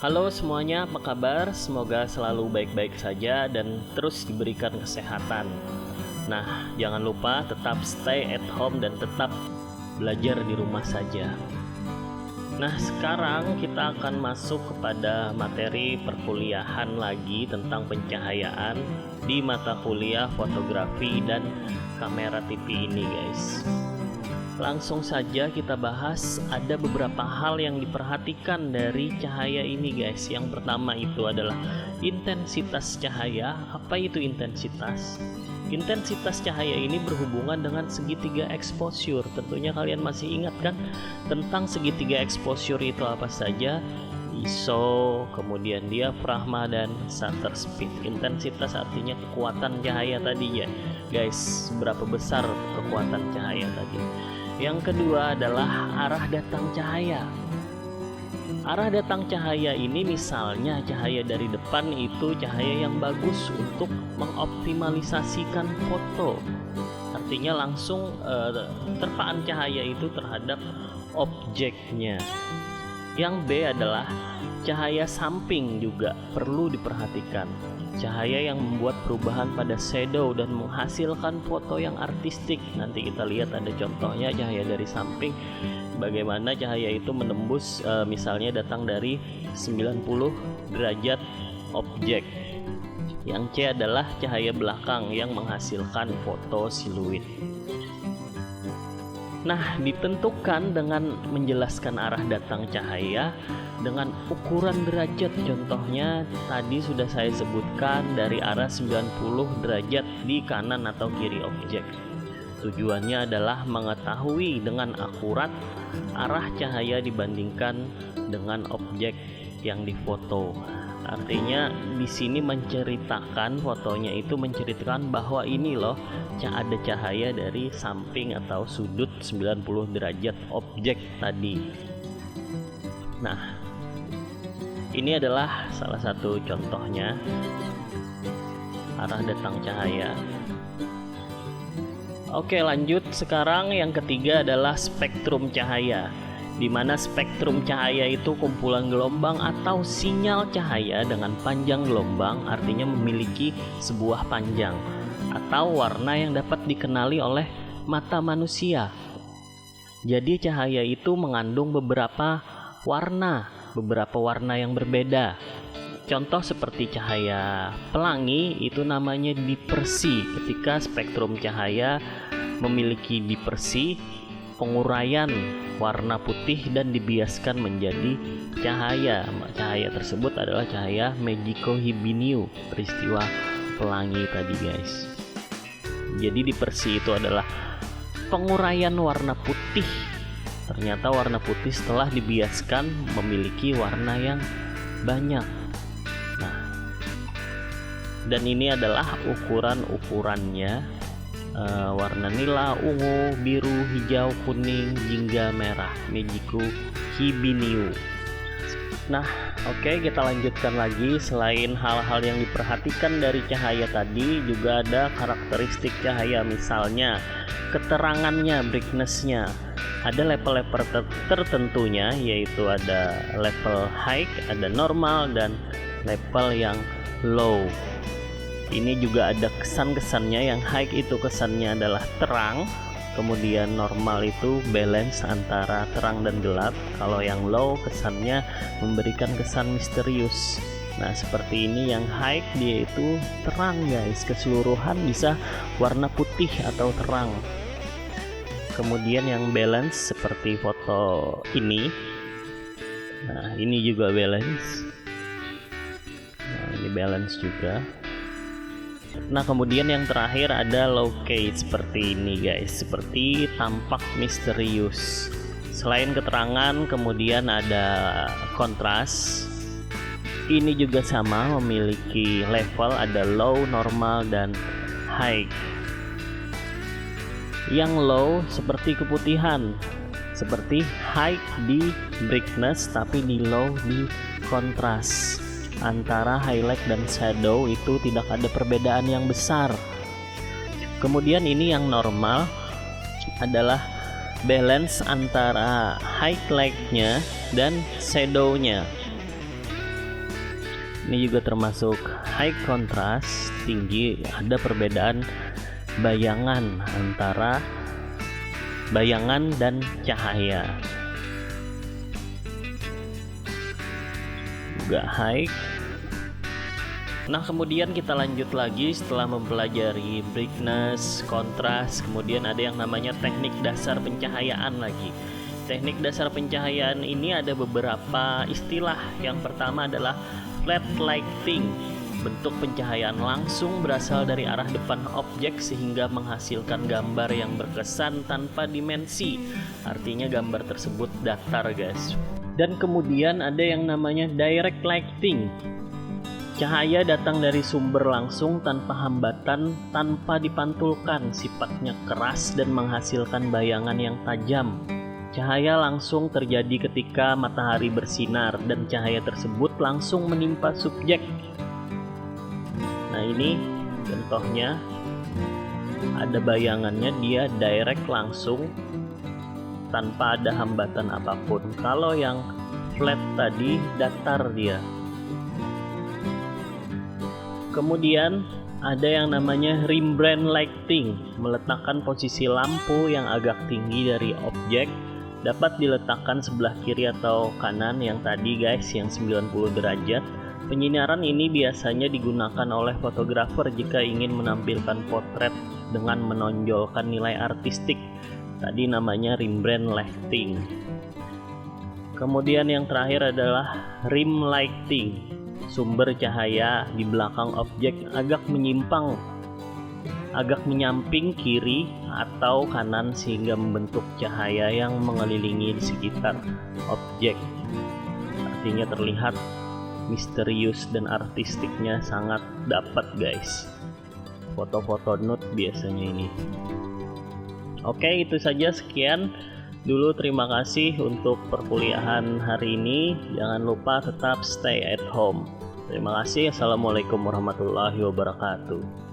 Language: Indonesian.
Halo semuanya, apa kabar? Semoga selalu baik-baik saja dan terus diberikan kesehatan. Nah, jangan lupa tetap stay at home dan tetap belajar di rumah saja. Nah, sekarang kita akan masuk kepada materi perkuliahan lagi tentang pencahayaan di mata kuliah fotografi dan kamera TV ini, guys. Langsung saja kita bahas, ada beberapa hal yang diperhatikan dari cahaya ini, guys. Yang pertama itu adalah intensitas cahaya. Apa itu intensitas? Intensitas cahaya ini berhubungan dengan segitiga exposure. Tentunya kalian masih ingat kan tentang segitiga exposure itu apa saja? ISO, kemudian diafragma dan shutter speed. Intensitas artinya kekuatan cahaya tadi ya, guys. Berapa besar kekuatan cahaya tadi? Yang kedua adalah arah datang cahaya. Arah datang cahaya ini misalnya cahaya dari depan itu cahaya yang bagus untuk mengoptimalisasikan foto. Artinya langsung terpaan cahaya itu terhadap objeknya. Yang B adalah cahaya samping juga perlu diperhatikan. Cahaya yang membuat perubahan pada shadow dan menghasilkan foto yang artistik. Nanti kita lihat ada contohnya cahaya dari samping, bagaimana cahaya itu menembus misalnya datang dari 90 derajat objek. Yang C adalah cahaya belakang yang menghasilkan foto siluet. Nah, ditentukan dengan menjelaskan arah datang cahaya dengan ukuran derajat. Contohnya tadi sudah saya sebutkan dari arah 90 derajat di kanan atau kiri objek. Tujuannya adalah mengetahui dengan akurat arah cahaya dibandingkan dengan objek yang difoto. Artinya di sini menceritakan, fotonya itu menceritakan bahwa ini loh ada cahaya dari samping atau sudut 90 derajat objek tadi. Nah, ini adalah salah satu contohnya arah datang cahaya. Oke, lanjut. Sekarang yang ketiga adalah spektrum cahaya, di mana spektrum cahaya itu kumpulan gelombang atau sinyal cahaya dengan panjang gelombang, artinya memiliki sebuah panjang atau warna yang dapat dikenali oleh mata manusia. Jadi cahaya itu mengandung beberapa warna yang berbeda. Contoh seperti cahaya pelangi itu namanya dispersi. Ketika spektrum cahaya memiliki dispersi, penguraian warna putih dan dibiaskan menjadi cahaya. Cahaya tersebut adalah cahaya Magico Hibiniu, peristiwa pelangi tadi, guys. Jadi dispersi itu adalah penguraian warna putih. Ternyata warna putih setelah dibiaskan memiliki warna yang banyak. Nah, dan ini adalah ukurannya. Warna nila, ungu, biru, hijau, kuning, jingga merah, Magico Hibiniu. Nah, oke, kita lanjutkan lagi. Selain hal-hal yang diperhatikan dari cahaya tadi, juga ada karakteristik cahaya, misalnya keterangannya, brightness-nya. Ada level-level tertentunya, yaitu ada level high, ada normal, dan level yang low. Ini juga ada kesan-kesannya. Yang high itu kesannya adalah terang, kemudian normal itu balance antara terang dan gelap. Kalau yang low kesannya memberikan kesan misterius. Nah, seperti ini yang high, dia itu terang, guys, keseluruhan bisa warna putih atau terang. Kemudian yang balance seperti foto ini. Nah, ini juga balance. Nah, ini balance juga. Nah, kemudian yang terakhir ada low key seperti ini, guys, seperti tampak misterius. Selain keterangan, kemudian ada kontras. Ini juga sama, memiliki level, ada low, normal, dan high. Yang low seperti keputihan, seperti high di brightness tapi di low di kontras. Antara highlight dan shadow itu tidak ada perbedaan yang besar. Kemudian ini yang normal adalah balance antara highlight-nya dan shadow-nya. Ini juga termasuk high contrast, tinggi, ada perbedaan bayangan antara bayangan dan cahaya. Juga high. Nah, kemudian kita lanjut lagi setelah mempelajari brightness, kontras, kemudian ada yang namanya teknik dasar pencahayaan lagi. Teknik dasar pencahayaan ini ada beberapa istilah. Yang pertama adalah flat lighting. Bentuk pencahayaan langsung berasal dari arah depan objek sehingga menghasilkan gambar yang berkesan tanpa dimensi. Artinya gambar tersebut datar, guys. Dan kemudian ada yang namanya direct lighting. Cahaya datang dari sumber langsung tanpa hambatan, tanpa dipantulkan, sifatnya keras dan menghasilkan bayangan yang tajam. Cahaya langsung terjadi ketika matahari bersinar dan cahaya tersebut langsung menimpa subjek. Nah, ini contohnya, ada bayangannya, dia direct langsung tanpa ada hambatan apapun. Kalau yang flat tadi datar dia. Kemudian ada yang namanya Rembrandt lighting, meletakkan posisi lampu yang agak tinggi dari objek, dapat diletakkan sebelah kiri atau kanan yang tadi, guys, yang 90 derajat. Penyinaran ini biasanya digunakan oleh fotografer jika ingin menampilkan potret dengan menonjolkan nilai artistik. Tadi namanya Rembrandt lighting. Kemudian yang terakhir adalah rim lighting. Sumber cahaya di belakang objek agak menyamping kiri atau kanan sehingga membentuk cahaya yang mengelilingi di sekitar objek. Artinya terlihat misterius dan artistiknya sangat dapat, guys. Foto-foto nude biasanya ini. Oke, itu saja, sekian dulu. Terima kasih untuk perkuliahan hari ini. Jangan lupa tetap stay at home. Terima kasih. Assalamualaikum warahmatullahi wabarakatuh.